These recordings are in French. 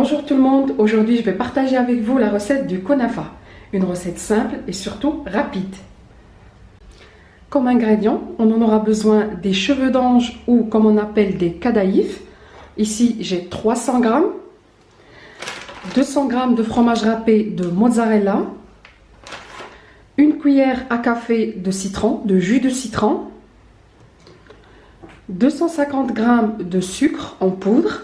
Bonjour tout le monde, aujourd'hui je vais partager avec vous la recette du Kunafa, une recette simple et surtout rapide. Comme ingrédients, on en aura besoin des cheveux d'ange ou comme on appelle des kadaïfs. Ici j'ai 300 g, 200 g de fromage râpé de mozzarella, une cuillère à café de citron, de jus de citron, 250 g de sucre en poudre,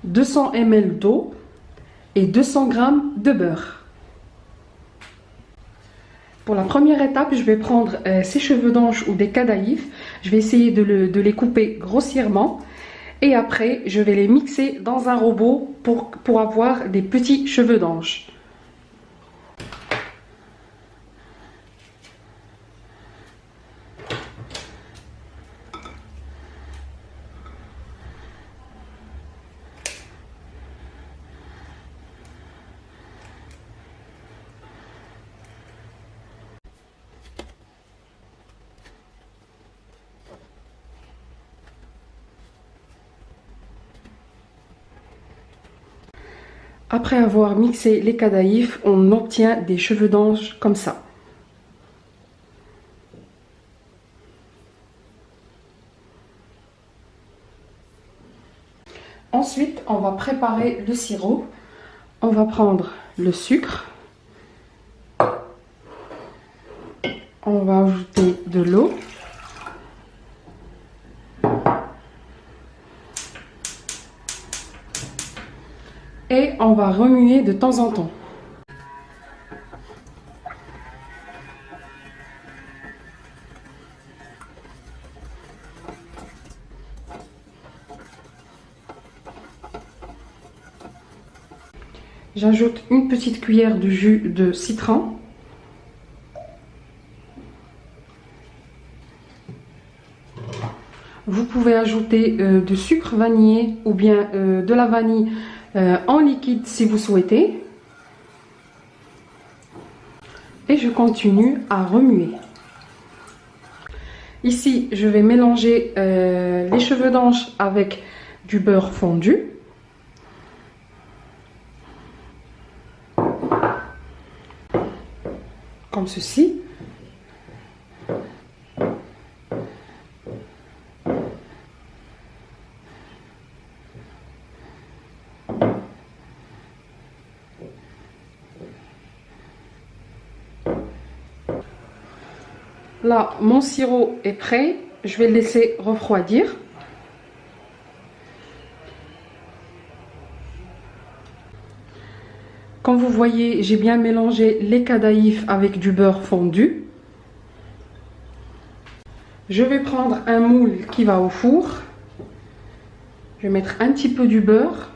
200 ml d'eau et 200 g de beurre. Pour la première étape, je vais prendre ces cheveux d'ange ou des kadaïfs. Je vais essayer de les couper grossièrement. Et après, je vais les mixer dans un robot pour avoir des petits cheveux d'ange. Après avoir mixé les kadaïfs, on obtient des cheveux d'ange comme ça. Ensuite, on va préparer le sirop. On va prendre le sucre. On va ajouter de l'eau. Et on va remuer de temps en temps. J'ajoute une petite cuillère de jus de citron. Vous pouvez ajouter du sucre vanillé ou bien de la vanille en liquide si vous souhaitez. Et je continue à remuer. Ici, je vais mélanger les cheveux d'ange avec du beurre fondu. Comme ceci. Là, mon sirop est prêt. Je vais le laisser refroidir. Comme vous voyez, j'ai bien mélangé les kadaïfs avec du beurre fondu. Je vais prendre un moule qui va au four. Je vais mettre un petit peu du beurre.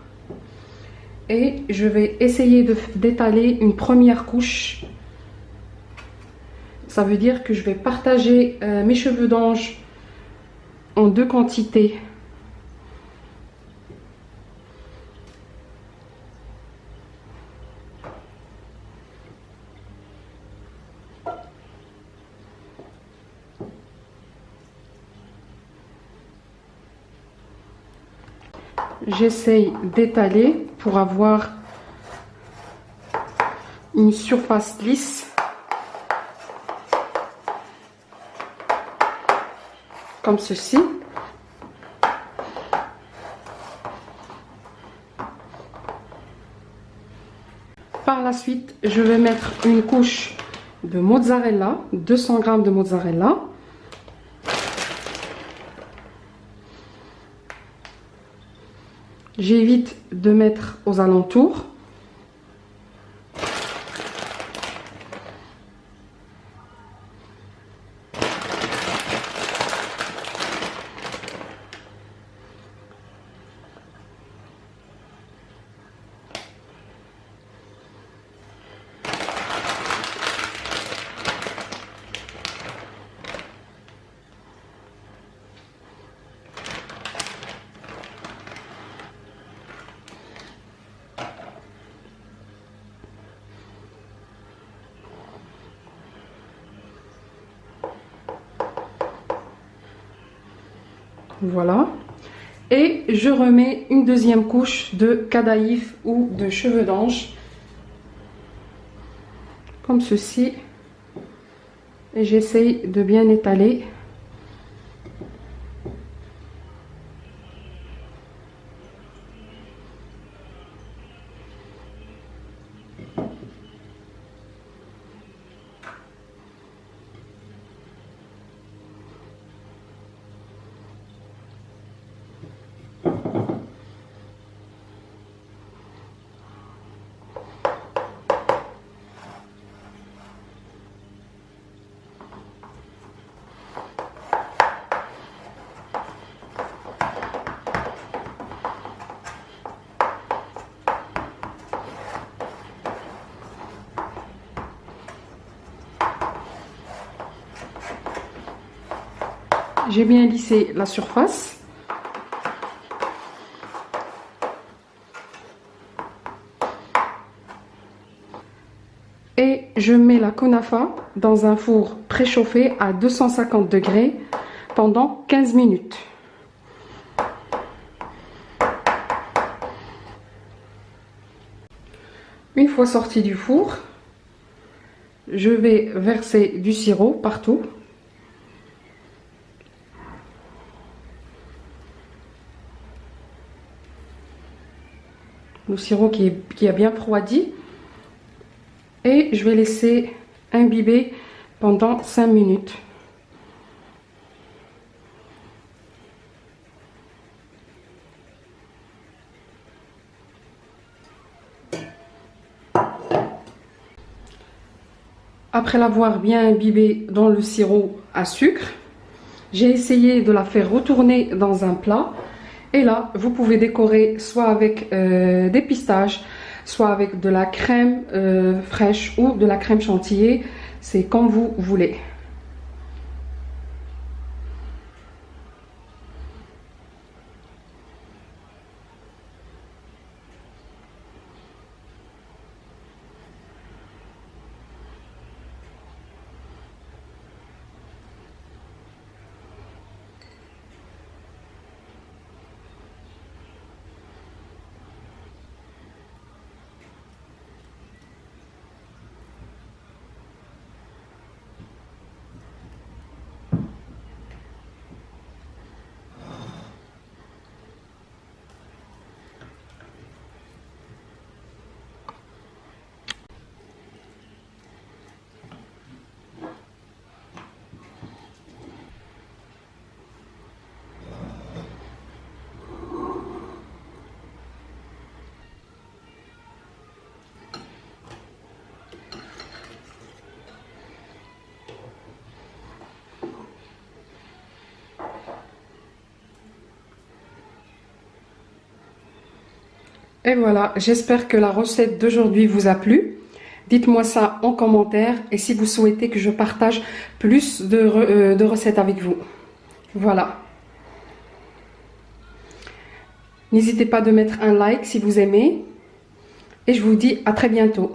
Et je vais essayer d'étaler une première couche. Ça veut dire que je vais partager mes cheveux d'ange en deux quantités. J'essaye d'étaler pour avoir une surface lisse. Comme ceci. Par la suite, je vais mettre une couche de mozzarella, 200 g de mozzarella. J'évite de mettre aux alentours. Voilà. Et je remets une deuxième couche de cadaïf ou de cheveux d'ange, comme ceci. Et j'essaye de bien étaler. J'ai bien lissé la surface. Et je mets la kunafa dans un four préchauffé à 250 degrés pendant 15 minutes. Une fois sorti du four, je vais verser du sirop partout. Le sirop qui a bien refroidi. Et je vais laisser imbiber pendant 5 minutes. Après l'avoir bien imbibé dans le sirop à sucre, j'ai essayé de la faire retourner dans un plat. Et là, vous pouvez décorer soit avec des pistaches, soit avec de la crème fraîche ou de la crème chantilly. C'est comme vous voulez. Et voilà, j'espère que la recette d'aujourd'hui vous a plu. Dites-moi ça en commentaire et si vous souhaitez que je partage plus de recettes avec vous. Voilà. N'hésitez pas de mettre un like si vous aimez. Et je vous dis à très bientôt.